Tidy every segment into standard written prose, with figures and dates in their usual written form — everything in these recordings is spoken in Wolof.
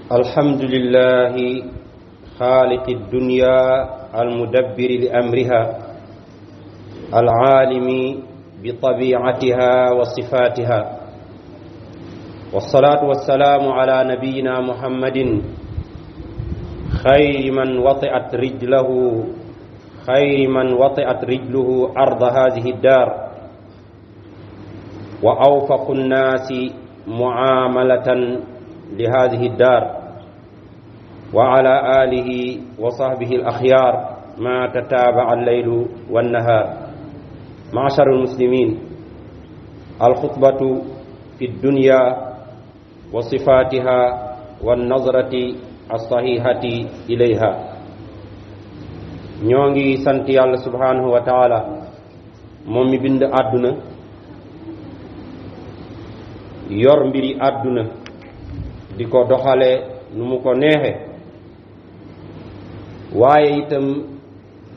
الحمد لله خالق الدنيا المدبر لأمرها العالم بطبيعتها وصفاتها والصلاة والسلام على نبينا محمد خير من وطئت رجله أرض هذه الدار وأوفق الناس معاملة لهذه الدار وعلى آله وصحبه الأخيار ما تتابع الليل والنهار. معشر المسلمين، الخطبة في الدنيا وصفاتها والنظرة الصحيحة إليها. ñongi sant yàlla subhanahu wa ta'ala moom mi bind àdduna yor mbiri àdduna di ko doxale nu mu ko neexe waaye itam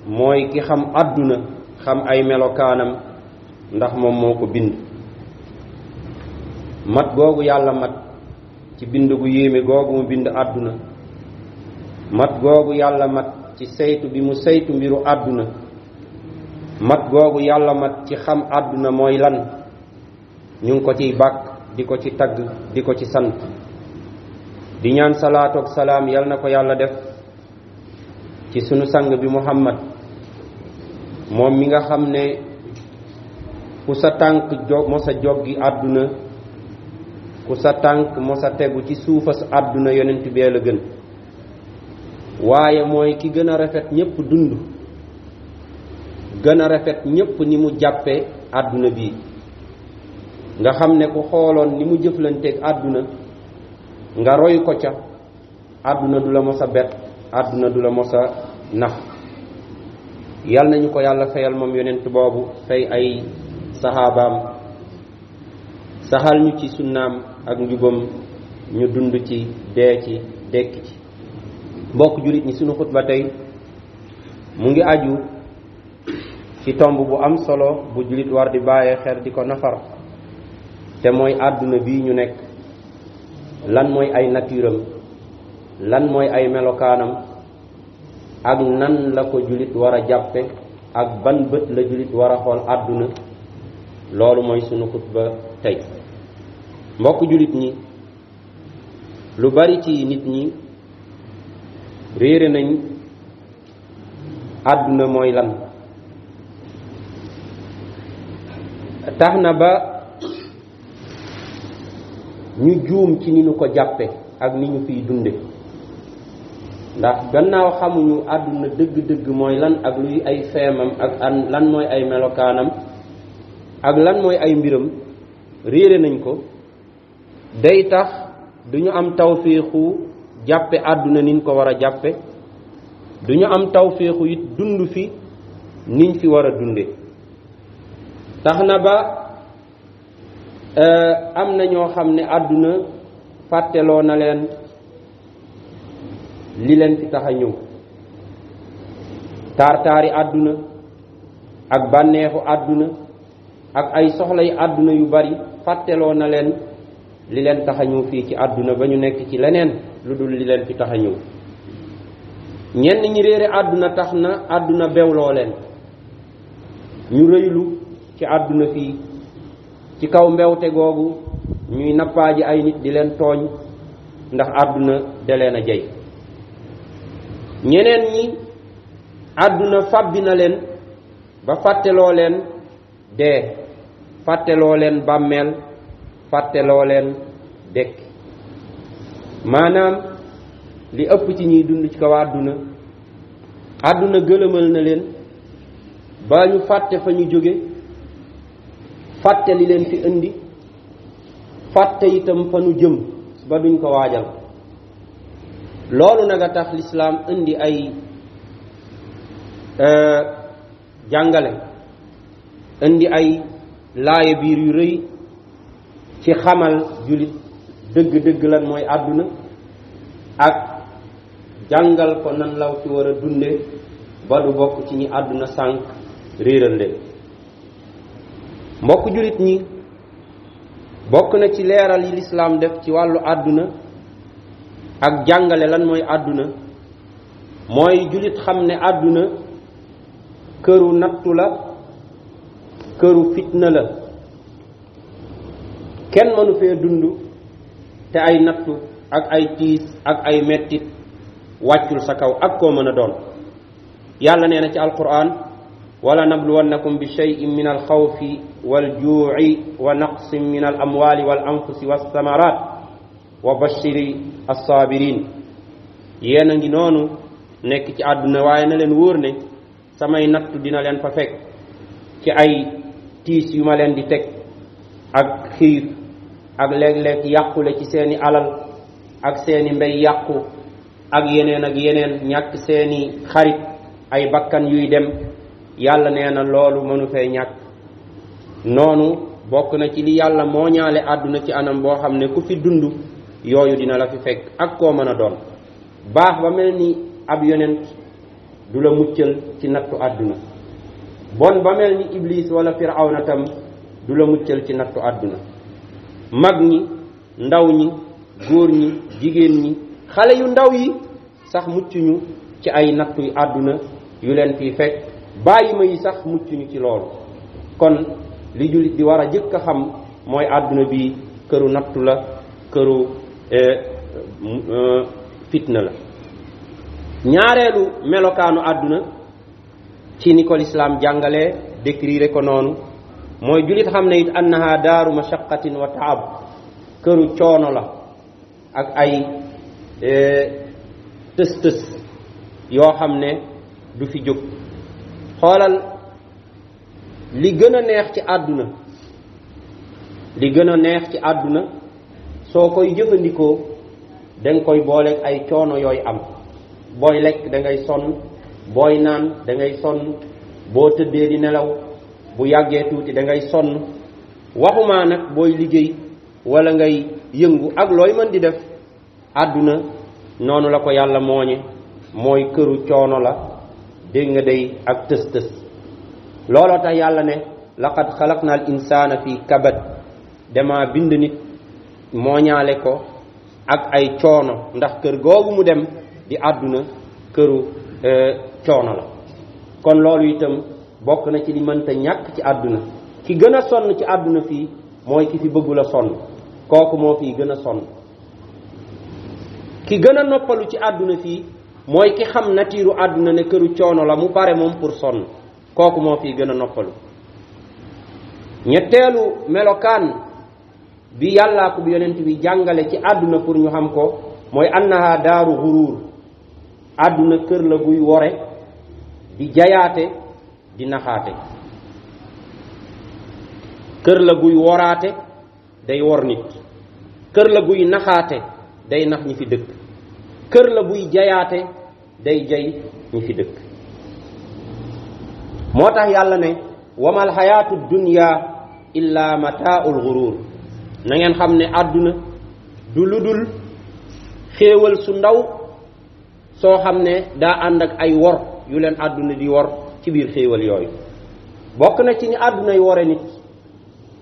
mooy ki xam àdduna xam ay melokaanam ndax moom moo ko bind. mat googu yàlla mat ci bind gu yéeme googu mu bind àdduna, mat googu yàlla mat ci saytu bi mu saytu mbiru àdduna, mat googu yàlla mat ci xam àdduna mooy lan, ñu ngi ko ciy bàkk di ko ci tagg di ko ci sant, di ñaan salaatu ak salaam yal na ko yàlla def ci sunu sang bi Muhammad, moom mi nga xam ne ku sa tànk mosa joggi àdduna, ku sa tànk mosa tegu ci suufas àdduna yonent bee la gën, waaye mooy ki gën a rafet ñépp dund, gën a rafet ñépp ni mu jàppe àdduna bii, nga xam ne ku xooloon ni mu jëflanteeg àdduna nga roy ko ca, àdduna du la mos a bett, àdduna du la mos a nax. yal nañu ko yàlla fayal moom yonent boobu, fay ay saxaabaam, saxal ñu ci sunnaam ak njubam, ñu dund ci, dee ci, dekki ci. mbokk jullit ñi, sunu xutba tey mu ngi aju ci tomb bu am solo bu jullit war di bàyyee xel di ko nafar, te mooy àdduna bii ñu nekk. lan mooy ay naturam, lan mooy ay melokaanam, ak nan la ko jullit war a jàppe, ak ban bët la jullit war a xool àdduna. loolu mooy sunu xutba tey. mbokk jullit ñi, lu bari ci nit ñi réere nañ àdduna mooy lan. tax na ba ñu juum ci ni ñu ko jàppe ak ni ñu fiy dunde, ndax gannaaw xamuñu àdduna dëgg-dëgg mooy lan, ak luy ay feemam, ak lan mooy ay melokaanam, ak lan mooy ay mbiram, réere nañ ko. day tax duñu am tawféexu jàppe àdduna niñ ko war a jàppe, duñu am tawféexu it dund fi niñ fi war a dunde. tax na ba am na ñoo xam ne àdduna fàtteloo na leen li leen fi tax a ñëw. taar-taari àdduna ak bànneexu àdduna ak ay soxlay àdduna yu bari fàtteloo na leen li leen tax a ñëw fii ci àdduna, ba ñu nekk ci leneen lu dul li leen fi tax a ñëw. ñenn ñi réere àdduna tax na àdduna bewloo leen, ñu rëylu ci àdduna fii, ci kaw mbewte googu ñuy nappaaji ay nit di leen tooñ ndax àdduna de leen a jey. ñeneen ñi àdduna fàbbi na leen ba fàtteloo leen dee, fàtteloo leen bàmmeel, fàtteloo leen dekk. maanaam li ëpp ci ñuy dund ci kaw àdduna, àdduna gëlëmal na leen ba ñu fàtte fa ñu jóge, fàtte li leen fi indi, fàtte itam fa nu jëm ba duñ ko waajal. loolu nag a tax lislaam indi ay jàngale, indi ay laaye biir yu rëy ci xamal jullit dëgg-dëgg lan mooy àdduna, ak jàngal ko nan law ci war a dunde ba du bokk ci ñi àdduna sànq réeral leen. mbokk jullit ñi, bokk na ci leeral yi lislaam def ci wàllu àdduna ak jàngale lan mooy àdduna mooy julit xam ne àdduna këru nattu la këru fitna la kenn mënu fee dund te ay nattu ak ay tiis ak ay mettit wàccul sa kaw ak koo mën a doon yàlla nee na ci alquran wala nabluwannakum bi shay'in min alxawfi waljuuci wa naqsin min al amwali wal anfusi walsamarat wa bashiri alsaabirin yéen a ngi noonu nekk ci àdduna waaye na leen wóor ne samay nattu dina leen fa fekk ci ay tiis yu ma leen di teg ak xiif ak léeg-léeg yàqule ci seeni alal ak seeni mbay yàqu ak yeneen ñàkk seeni xarit ay bakkan yuy dem yàlla nee na loolu mënu fee ñàkk noonu bokk na ci li yàlla moo ñaale àdduna ci anam boo xam ne ku fi dund yooyu dina la fi fekk ak koo mën a doon baax ba mel ni ab yonent du la muccal ci nattu àdduna bon ba mel ni iblis wala firawna tam du la muccal ci nattu àdduna mag ñi ndaw ñi góor ñi jigéen ñi xale yu ndaw yi sax muccuñu ci ay nattuy àdduna yu leen fii fekk bàyyi ma yi sax muccuñu ci loolu kon li jullit di war a jëkk a xam mooy àdduna bi këru nattu la këru fitna la ñaareelu melokaanu àdduna ci ni ko lislaam jàngalee décrire ko noonu mooy jullit xam ne it annaha daaru mashaqatin wa taab këru coono la ak ay tës yoo xam ne du fi jóg xoolal li gën a neex ci àdduna soo koy jëfandikoo danga koy booleeg ay coono yooyu am booy lekk da ngay sonn booy naan da ngay sonn boo tëddee di nelaw bu yàggee tuuti da ngay sonn waxumaa nag booy liggéey wala ngay yëngu ak looy mën di def àdduna noonu la ko yàlla mooñe mooy këru coono la dégg nga day ak tës looloo tax yàlla ne laqad xalaqna al insana fi kabad dama bind nit mooñaale ko ak ay coono ndax kër googu mu dem di àdduna këru coono la kon loolu itam bokk na ci li mënta ñàkk ci àdduna ki gën a sonn ci àdduna fii mooy ki fi bëggul a sonn kooku moo fii gën a sonn ki gën a noppalu ci àdduna fii mooy ki xam natiiru àdduna ne këru coono la mu pare moom pour sonn kooku moo fii gën a noppalu ñetteelu melokaan bi yàllaa ko bi yonent bi jàngale ci àdduna pour ñu xam ko mooy annaha daaru xuruur àdduna kër la guy wore di jayaate di naxaate kër la guy woraate day wor nit kër la guy naxaate day nax ñi fi dëkk kër la buy jayaate day jay ñi fi dëkk moo tax yàlla ne wamal xayaatu dunya illa mataaul xuruur na ngeen xam ne àdduna du lu dul xéewal su ndaw soo xam ne daa ànd ak ay wor yu leen àdduna di wor ci biir xéewal yooyu bokk na ci ni àddunay wore nit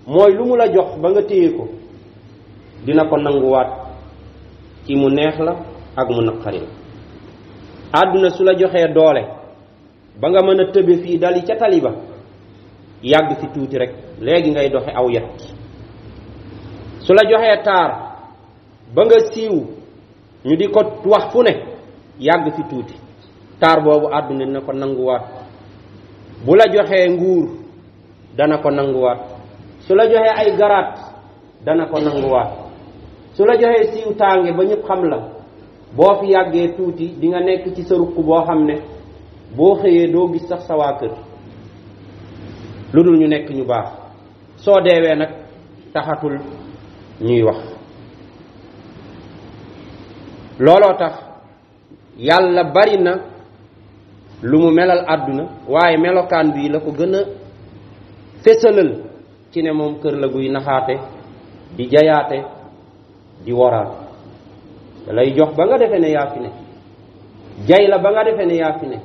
mooy lu mu la jox ba nga téye ko dina ko nanguwaat ci mu neex la ak mu naqari la àdduna su la joxee doole ba nga mën a tëbe fii dali ca tali ba yàgg fi tuuti rek léegi ngay doxe aw yet su la joxee taar ba nga siiw ñu di ko wax fu ne yàgg fi tuuti taar boobu àdduna dina ko nanguwaat bu la joxee nguur dana ko nanguwaat su la joxee ay garaat dana ko nanguwaat su la joxee siiw tànge ba ñëpp xam la boo fi yàggee tuuti di nga nekk ci sa ruq boo xam ne boo xëyee doo gis sax sa waa kër lu dul ñu nekk ñu baax soo deewee nag taxatul ñuy wax looloo tax yàlla bari na lu mu melal àdduna waaye melokaan bii la ko gën a fésalal ci ne moom kër la guy naxaate di jayaate di woraat da lay jox ba nga defee ne yaa fi ne jay la ba nga defee ne yaa fi ne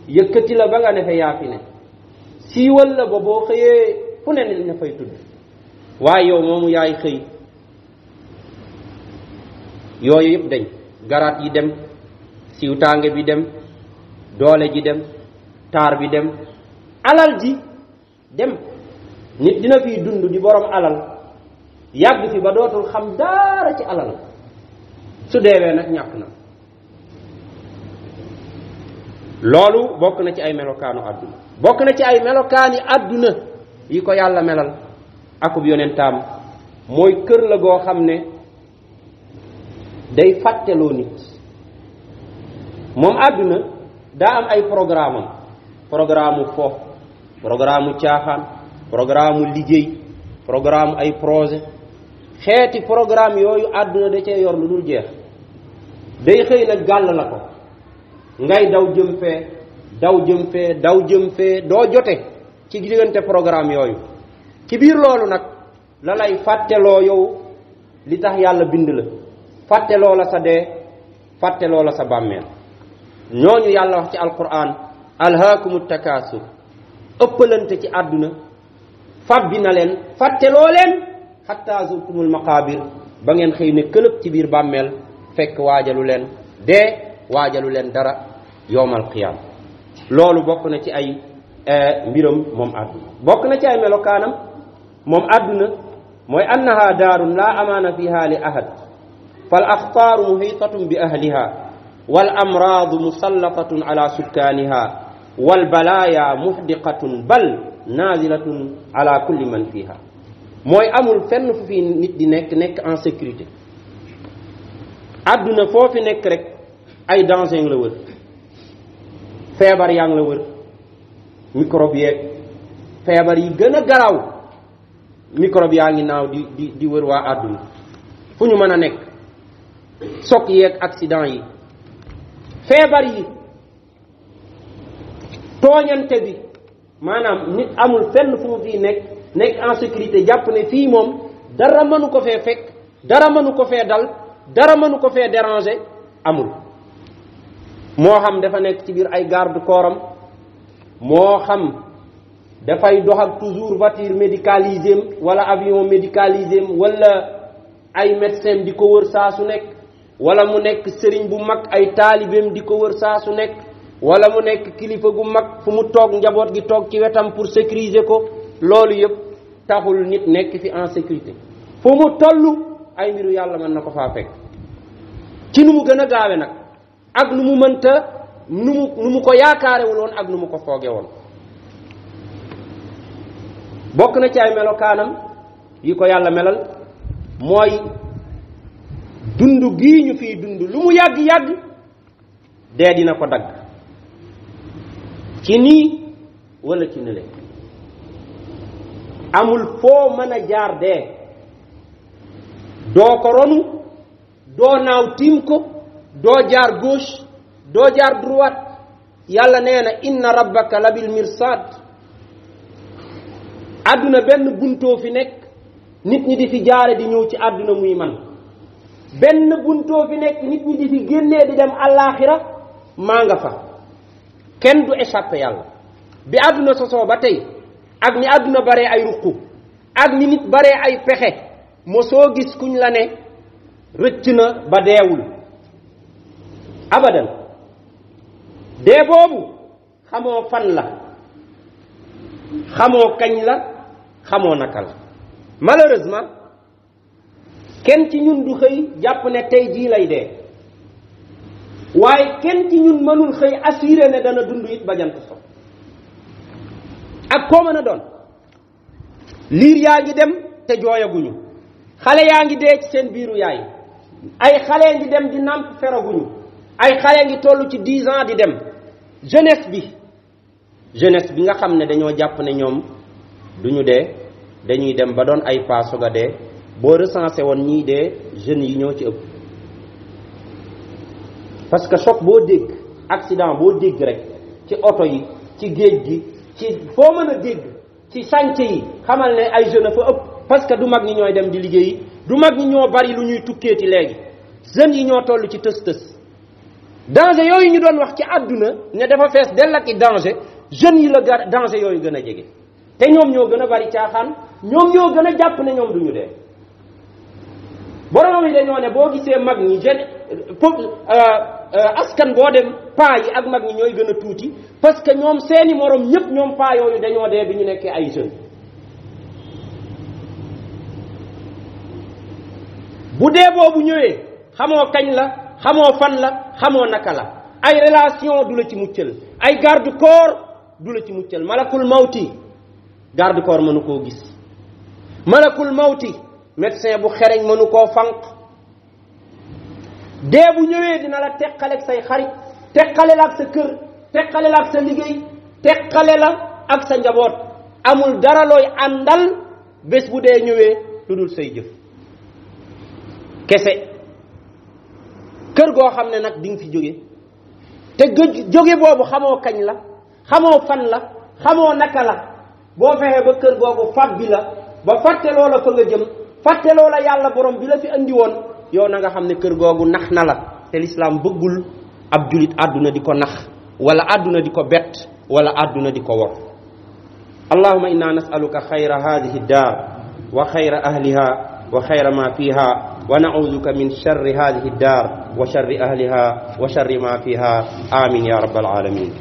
yëkkati la ba nga defee yaa fi ne siiwal la ba boo xëyee fu ne nit ña fay tudd waaye yow moomu yaay xëy yooyu yëpp dañ garaat yi dem, siwtaange bi dem, doole ji dem, taar bi dem, alal ji dem. nit dina fiy dund di borom alal yàgg fi ba dootul xam dara ci alal, su deewee nag ñàkk na. loolu bokk na ci ay melokaanu àdduna, bokk na ci ay melokaani àdduna yi ko yàlla melal akub yonentaam, mooy kër la goo xam ne day fàtteloo nit. moom àdduna daa am ay programme fo, programme caaxaan, programme liggéey, programme ay projet, xeeti programme yooyu àdduna da cee yor lu dul jeex. day xëy nag gàll la ko ngay daw jëm fee daw jëm fee doo jote ci diggante programme yooyu. ci biir loolu nag la lay fàtteloo yow li tax yàlla bind la, fàtteloo la sa dee, fàtteloo la sa bàmmeel. ñooñu yàlla wax ci alquran alhaakumu takaasur, ëppalante ci àdduna fàbbi na leen, fàtteloo leen xatta zurtumul maqaabir, ba ngeen xëy ne këlëb ci biir bàmmeel fekk waajalu leen dee, waajalu leen dara yowmal qiyaam. loolu bokk na ci ay mbiram moom àdduna. bokk na ci ay melokaanam moom àdduna mooy annaha daarun laa amaana fiha li ahad, fal axtaaru muhitatun bi ahliha, wal amraadu musallatatun ala sukkaaniha, wal balaaya muxdiqatun bal naazilatun ala kulli man fiha. mooy amul fenn fu fi nit di nekk en sécurité. àdduna foo fi nekk rek ay danger la wër, feebar yaa ngi la wër, microbe yeeg feebar yi gën a garaw, microbe yaa ngi naaw di wër waa àdduna fu ñu mën a nekk. choc yeeg accident yi, feebar yi, tooñante bi, maanaam nit amul fenn fu mu fii nekk en sécurité, jàpp ne fii moom dara mënu ko fee fekk, dara mënu ko fee dal, dara mënu ko fee déranger, amul. moo xam dafa nekk ci biir ay garde corps am, moo xam dafay dox ak toujours voiture médicalisée wala avion médicalisé wala ay médecin di ko wër saa su nekk, wala mu nekk sëriñ bu mag ay taalibeem di ko wër saa su nekk, wala mu nekk kilifa gu mag fu mu toog njaboot gi toog ci wetam pour sécuriser ko. loolu yëpp taxul nit nekk fi en sécurité. fu mu tollu ay mbiru yàlla mën na ko faa fekk ci nu mu gën a gaawe nag, ak nu mu mënta nu mu ko yaakaarewul woon ak nu mu ko fooge woon. bokk na ci ay melokaanam yi ko yàlla melal mooy dund gii ñu fiy dund lu mu yàgg-yàgg dee dina ko dagg, ci nii wala ci nële. amul foo mën a jaar dee, doo ko ronu, doo naaw tiim ko, doo jaar gauche, doo jaar droite. yàlla nee na inna rabbaka labil mirsad. àdduna benn buntoo fi nekk, nit ñi di fi jaare di ñëw ci àdduna muy man. benn buntoo fi nekk, nit ñi di fi génnee di dem àllaaxira maa nga fa. kenn du échappé yàlla. bi àdduna sosoo ba tey, ak ni àdduna baree ay ruq, ak ni nit baree ay pexe, mosoo gis kuñ la ne rëcc na ba deewul abadan. dee boobu xamoo fan la, xamoo kañ la, xamoo naka la. malheureusement kenn ci ñun du xëy jàpp ne tey jii lay dee, waaye kenn ci ñun mënul xëy assuré ne dana dund it ba jant so. ak koo mën a doon, liir yaa ngi dem te jooyaguñu, xale yaa ngi dee ci seen biiru yaay, ay xale ngi dem di nàmp feraguñu, ay xale ngi toll ci 10 ans di dem. jeunesse bi nga xam ne dañoo jàpp ne ñoom duñu dee, dañuy dem ba doon ay paa soog a dee. boo recensé woon ñii dee, jeunes yi ñoo ci ëpp. parce que choc boo dégg, accident boo dégg rek, ci oto yi, ci géej gi, ci foo mën a dégg, ci chantier yi, xamal ne ay jeunes a fa ëpp. parce que du mag ñi ñooy dem di liggéeyi, du mag ñi ñoo bari lu ñuy tukkeeti léegi, jeunes yi ñoo toll ci tës danger yooyu ñu doon wax ci àdduna ne dafa fees dell ak i danger, jeunes yi la danger yooyu gën a jege. te ñoom ñoo gën a bari caaxaan, ñoom ñoo gën a jàpp ne ñoom duñu dee. borom yi dañoo ne boo gisee mag ñi askan boo dem paa yi ak mag ñi ñooy gën a tuuti parce que ñoom seeni morom ñëpp ñoom paa yooyu dañoo dee bi ñu nekkee ay jeunes. bu dee boobu ñëwee xamoo kañ la xamoo fan la xamoo naka la ay relation du la ci muccal ay garde corps du la ci muccal. malakul mawti garde corps mënu koo gis, malakul mawti médecin bu xereñ mënu koo fanq. dee bu ñëwee dina la teqale ak say xarit, teqale la ak sa kër, teqale la ak sa liggéey, teqale la ak sa njaboot. amul dara looy àndal bés bu dee ñëwee lu dul say jëf kese. kër goo xam ne nag di nga fi jóge te jóge boobu xamoo kañ la, xamoo fan la, xamoo naka la. boo fexee ba kër googu fab bi la ba fàtte loola fa nga jëm, fàtte loola yàlla borom bi la fi andi woon, yow na nga xam ne kër googu nax na la. te lislaam bëggul ab julit àdduna di ko nax wala àdduna di ko bett wala àdduna di ko wor. allahumma inna nas'aluka xayra hadihi daar wa xayra ahliha wa xayra ma fiha wa na'uduka min sharri hadihi daar wa sharri ahliha wa sharri ma fiha. amin ya rabbal alamin.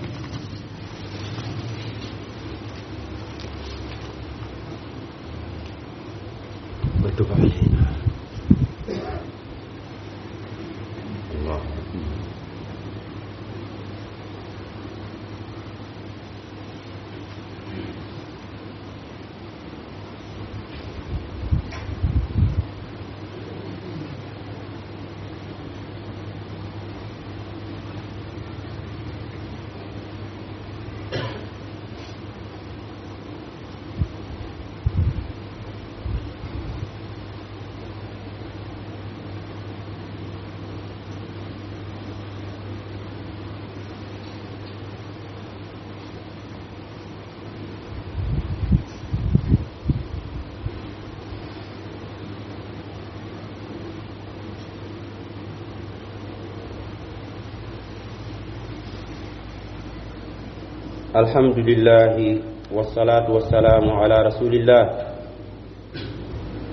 alhamdulillahi wasalaatu wasalaamu ala rasulillah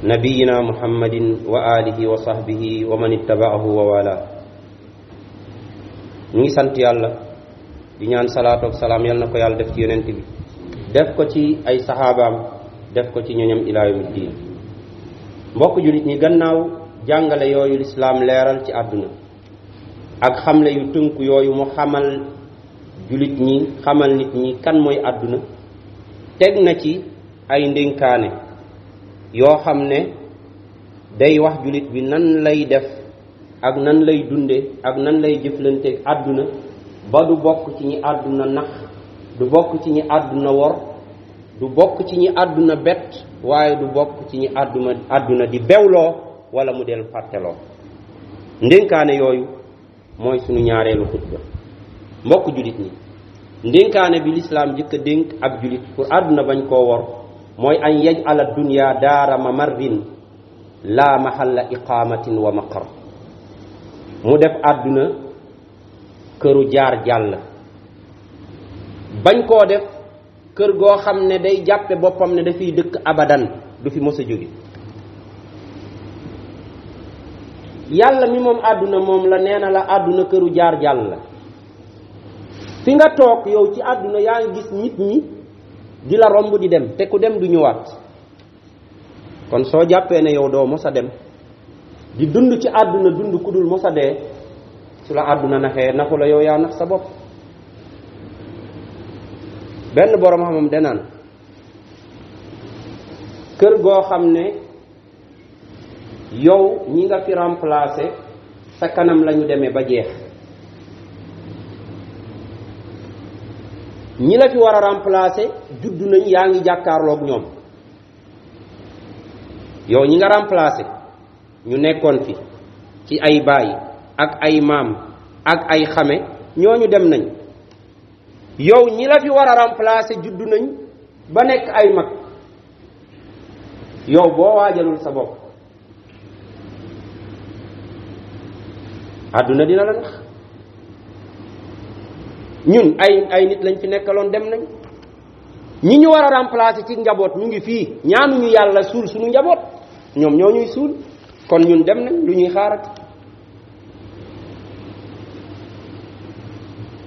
nabiyina muhammadin wa alihi wa sahbihi wa man ittaba'ahu wa wala. ñu ngi sant yàlla di ñaan salaatu ak salaam yal na ko yàlla def ci yonent bi, def ko ci ay saxaabaam, def ko ci ñoñam ilaa yawmi diin. mbokk jullit ñi, gannaaw jàngale yooyu lislaam leeral ci àdduna ak xamle yu tënku yooyu mu xamal julit ñi, xamal nit ñi kan mooy àdduna, teg na ci ay ndénkaane yoo xam ne day wax julit bi nan lay def ak nan lay dunde ak nan lay jëflante àdduna ba du bokk ci ñi àdduna nax, du bokk ci ñi àdduna wor, du bokk ci ñi àdduna bett, waaye du bokk ci ñi àdduna di bewloo wala mu del fàtteloo. ndénkaane yooyu mooy sunu ñaareelu xutba. mbokk julit ñi, ndénkaane bi lislaam jëkk a dénk ab julit pour àdduna bañ koo wor mooy an yaj'ala dunya daara mamarrin la mahalla iqamatin wa maqar. mu def àdduna këru jaar jàll, bañ koo def kër goo xam ne day jàppe boppam ne dafiy dëkk abadan, du fi mos a jóge. yàlla mi moom àdduna moom la nee na la àdduna këru jaar jàll la. fi nga toog yow ci àdduna yaa ngi gis nit ñi di la romb di dem, te ku dem du ñëwaat. kon soo jàppee ne yow doo mos a dem di dund ci àdduna dund ku dul mos a dee, su la àdduna naxee naxu la, yow yaa nax sa bopp. benn borom xamam danaan kër goo xam ne yow ñi nga fi remplacer sa kanam lañu demee ba jeex, ñi la fi war a remplacer juddu nañ, yaa ngi jàkkaarloog ñoom. yow ñi nga remplacer ñu nekkoon fi ci ay baay ak ay maam ak ay xame, ñooñu dem nañ. yow ñi la fi war a remplacer juddu nañ ba nekk ay mag. yow boo waajalul sa bopp àdduna dina la nax. ñun ay nit lañ fi nekkaloon, dem nañ. ñi ñu war a remplacer ci njaboot ñu ngi fii, ñaanuñu yàlla suul suñu njaboot, ñoom ñoo ñuy suul. kon ñun dem nañ, lu ñuy xaarat.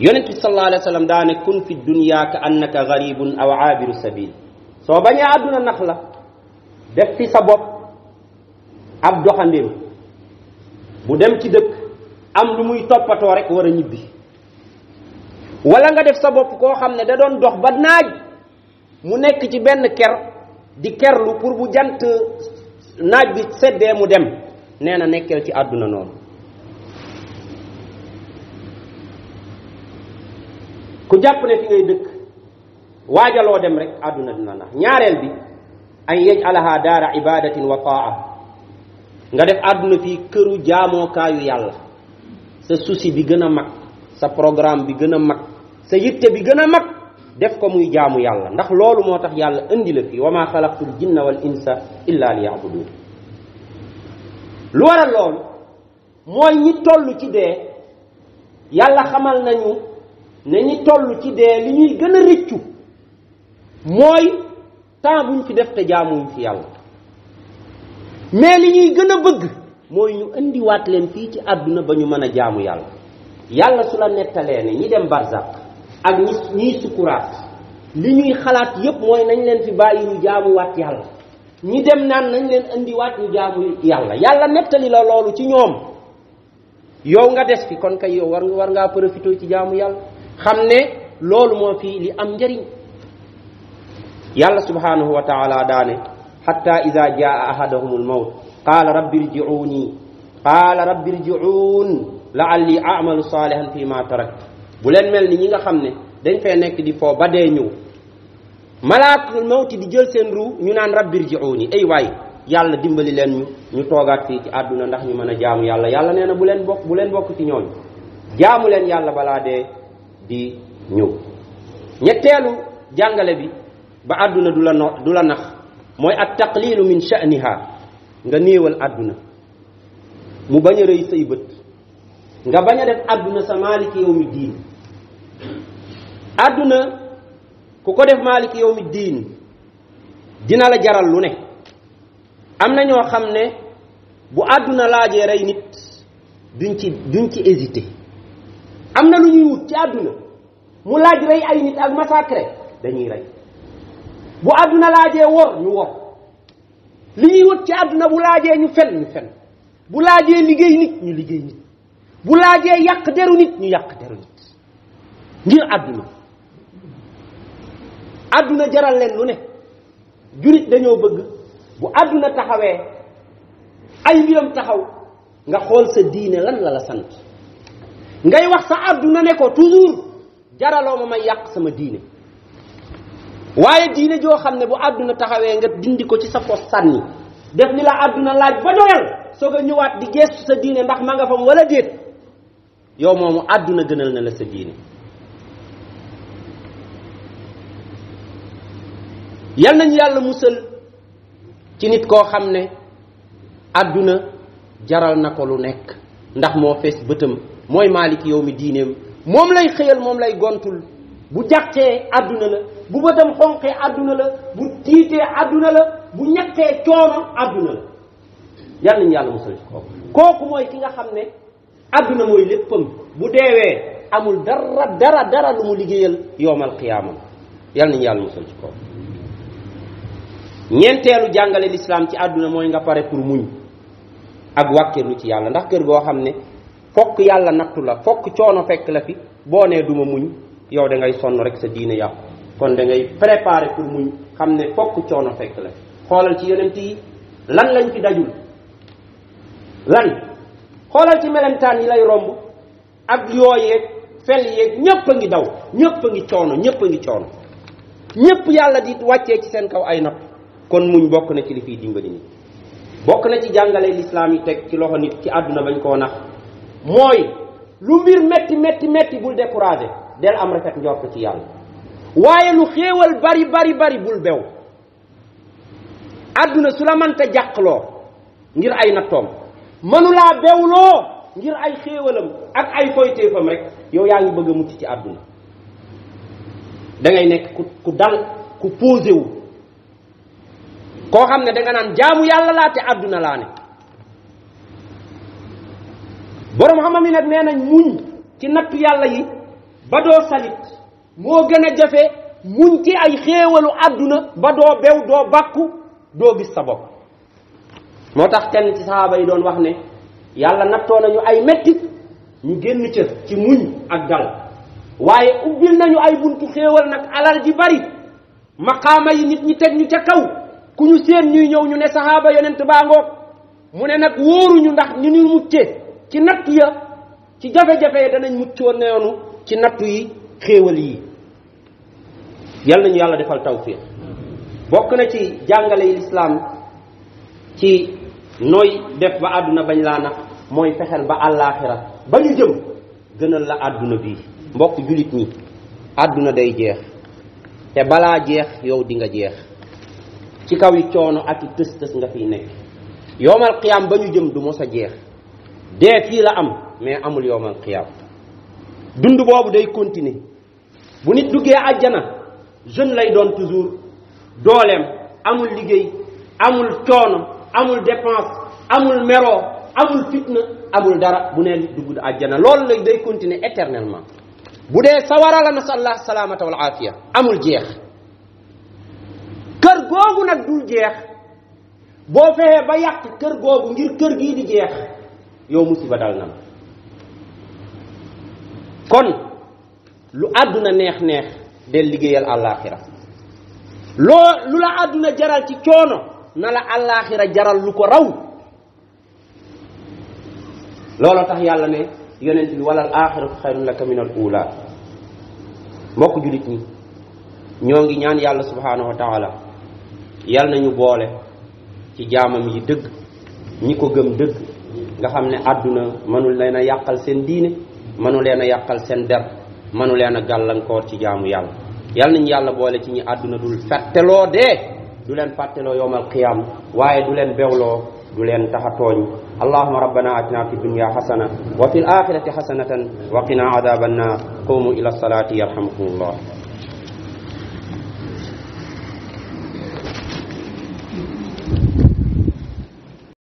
yonent bi sallallahu alayhi wa sallam daane kun fi dunya ka annaka garibun aw aabiru sabil soo bañee àdduna nax la def fi sa bopp ab doxandéem bu dem ci dëkk am lu muy toppatoo rek war a ñibbi wala nga def sa bopp koo xam ne da doon dox ba naaj mu nekk ci benn ker di kerlu pour bu jant naaj bi seddee mu dem nee na nekkeel ci àdduna noonu ku jàpp ne fi ngay dëkk waajaloo dem rek àdduna dina nax ñaareel bi an yaj'alaha daara ibadatin wa taa nga def àdduna fii këru jaamookaayu yàlla sa souci bi gën a mag sa programme bi gën a mag sa yitte bi gën a mag def ko muy jaamu yàlla ndax loolu moo tax yàlla indi la fii wa ma xalaqtul jinna wal insa illa liya'budun lu waral loolu mooy ñi toll ci dee yàlla xamal nañu ne ñi toll ci dee li ñuy gën a rëccu mooy temps buñ fi def te jaamuñ fi yàlla mais li ñuy gën a bëgg mooy ñu indiwaat leen fii ci àdduna ba ñu mën a jaamu yàlla yàlla su la nettalee ne ñi dem barzak ak ñiy sukuraat li ñuy xalaat yépp mooy nañ leen fi bàyyi ñu jaamuwaat yàlla ñi dem naan nañ leen indiwaat ñu jaamu yàlla yàlla nettali la loolu ci ñoom yow nga des fi kon kay yow war ngaa profité ci jaamu yàlla xam ne loolu moo fi li am njëriñ yàlla subhanahu wa taala daane hatta ida jaa ahadahum almawt qaala rabbi irji'uun la'alli a'malu salihan fi ma tarakt bu leen mel ni ñi nga xam ne dañ fee nekk di foo ba dee ñëw malaakul mawti di jël seen ruu ñu naan rabbi irji'uuni ay waay yàlla dimbali leen ñu toogaat fii ci àdduna ndax ñu mën a jaamu yàlla yàlla nee na bu leen bokk ci ñooñ jaamu leen yàlla balaa dee di ñëw ñetteelu jàngale bi ba àdduna du la nax mooy at taqlilu min sha'niha nga néewal àdduna mu bañ a rëy say bët nga bañ a def àdduna sa maaliki yawmi diin àdduna ku ko def maaliki yawmi diin dina la jaral lu ne am na ñoo xam ne bu àdduna laajee rey nit duñ ci hésité am na lu ñuy wut ci àdduna mu laaj rey ay nit ak massacre dañuy rey bu àdduna laajee wor ñu wor li ñuy wut ci àdduna bu laajee ñu fen bu laajee liggéey nit ñu liggéey nit bu laajee yàq deru nit ñu yàq deru nit ngir àdduna jaral leen lu ne jurit dañoo bëgg bu àdduna taxawee ay mbiram taxaw nga xool sa diine lan la sant ngay wax sa àdduna ne ko toujours jaraloo ma may yàq sama diine waaye diine joo xam ne bu àdduna taxawee nga dindi ko ci sa poos sànni def li la àdduna laaj ba doyal soog a ñëwaat di geestu sa diine ndax ma nga fam wala déet yow moomu àdduna gënal na la sa diine yal nañu yàlla musal ci nit koo xam ne àdduna jaral na ko lu nekk ndax moo fees bëtam mooy maaliki yow mi diineem moom lay xëyal moom lay gontul bu jàqee àdduna la bu bëtam xonqee àdduna la bu tiitee àdduna la bu ñàkkee coono àdduna la yal nañu yàlla musal ci kooku mooy ki nga xam ne àdduna mooy léppam bu deewee amul dara lu mu liggéeyal yowmal qiyaama yal nañu yàlla musal ci kooku ñeenteelu jàngale lislaam ci àdduna mooy nga pare pour muñ ak wàkkeerlu ci yàlla ndax kër goo xam ne fokk yàlla nattu la fokk coono fekk la fi boo nee duma muñ yow da ngay sonn rek sa diine yàqu kon da ngay préparer pour muñ xam ne fokk coono fekk la fi xoolal ci yonent yi lan lañ fi dajul lan xoolal ci melentaan yi lay romb ak yooyeeg fel yeeg ñépp a ngi daw ñépp a ngi coono ñépp yàlla di wàccee ci seen kaw ay natt kon muñ bokk na ci li fiy dimbali nit bokk na ci jàngale lislaam yi teg ci loxo nit ci àdduna bañ koo nax mooy lu mbir metti bul découragé del am rafet njort ci yàlla waaye lu xéewal bari bul bew àdduna su la mënta jàqloo ngir ay nattoom mënulaa bewloo ngir ay xéewalam ak ay foyteefam rek yow yaa ngi bëgg a mucc ci àdduna da ngay nekk ku dal ku posé wu koo xam ne danga naan jaamu yàlla laa te àdduna laa ne borom xam-xam yi nag nee nañ muñ ci nattu yàlla yi ba doo salit moo gën a jafe muñ ci ay xéewalu àdduna ba doo bew doo bàkku doo gis sa bopp. moo tax kenn ci sahaaba yi doon wax ne yàlla nattoo nañu ay mettit ñu génn ca ci muñ ak dal waaye ubbil nañu ay buntu xéewal nag alal ji bari maqaama yi nit ñi teg ñu ca kaw ku ñu seen ñuy ñëw ñu ne sahaaba yonent baa ngoog mu ne nag wóoruñu ndax ñu ñu mucce ci natt ya ci jafe-jafe danañ muccoon neenu ci nattu yi xéewal yi. yal nañu yàlla defal tawfiq. bokk na ci jàngale yi lislaam ci nooy def ba àdduna bañ laa nax mooy fexeel ba àllaaxira ba ñu jëm gënal la àdduna bii. mbokk julit ñi àdduna day jeex te balaa jeex yow di nga jeex ci kaw yi coono ak i tës tës nga fiy nekk. yowmal qiyaam ba ñu jëm du mos a jeex dee fii la am mais amul yowmal qiyaam. dund boobu day continuer bu nit duggee àjjana jeune lay doon toujours dooleem amul liggéey amul coono amul dépense amul meroo amul fitna amul dara bu nee dugg àjjana loolu lay day continuer éternellement. bu dee sawara la nasallah salaamata wal aafiya amul jeex. kër googu nag dul jeex boo fexee ba yàq kër googu ngir kër gii di jeex yow musiba dal na. kon lu àdduna neex neex del liggéeyal àllaaxira lu la àdduna jaral ci coono na la àllaaxira jaral lu ko raw. looloo tax yàlla ne yonent bi wala al axiratu xayrun laka min al ula. mbokk julit ñi ñoo ngi ñaan yàlla subhanahu wa taala yal nañu boole ci jaamam yi dëgg ñi ko gëm dëgg nga xam ne àdduna mënul leen a yàqal seen diine mënu leen a yàqal seen der mënu leen a gàllankoor ci jaamu yàlla. yal nañu yàlla boole ci ñi àdduna dul fàtteloo dee du leen fàtteloo yowmal qiyaam waaye du leen bewloo du leen tax a tooñ. allahumma rabbana atina fi dunya hasana wa fil akhirati hasanatan wa qina adhaban nar. qumu ila salati yarhamukumullah.